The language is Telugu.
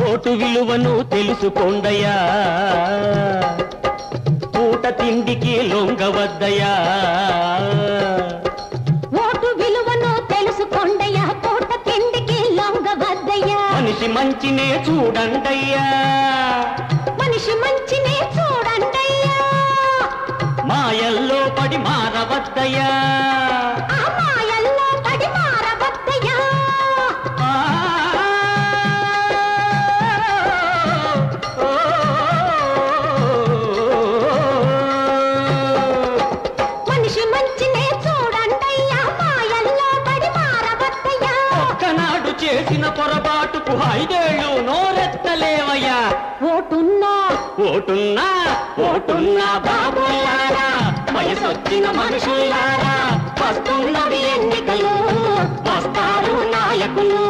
ఓటు విలువను తెలుసుకోండయ్యా, పూట తిండికి లొంగవద్దయ్యా. ఓటు విలువను తెలుసుకోండయ్యా, పూట తిండికి లొంగవద్దయ్యా. మనిషి మంచినే చూడండయ్యా, మనిషి మంచినే చూడండయ్యా. మాయల్లో పడి మారవద్దయ్యా, ఆ మాయల్లో పడి మారవద్దయ్యా. మనిషి మంచినే చూడండయ్యా, మాయల్లో పడి మారవద్దయ్యా. ఒక్కనాడు చేసిన పొరపాటుకు 5 ఏళ్ళు నోరెత్తలేవయ్యా. ఓటున్నా ఓటున్నా ఓటున్నా బాబులారా, వయసొచ్చిన మనుషులారా, వస్తున్నవి ఎన్నికలు, వస్తారు నాయకులు.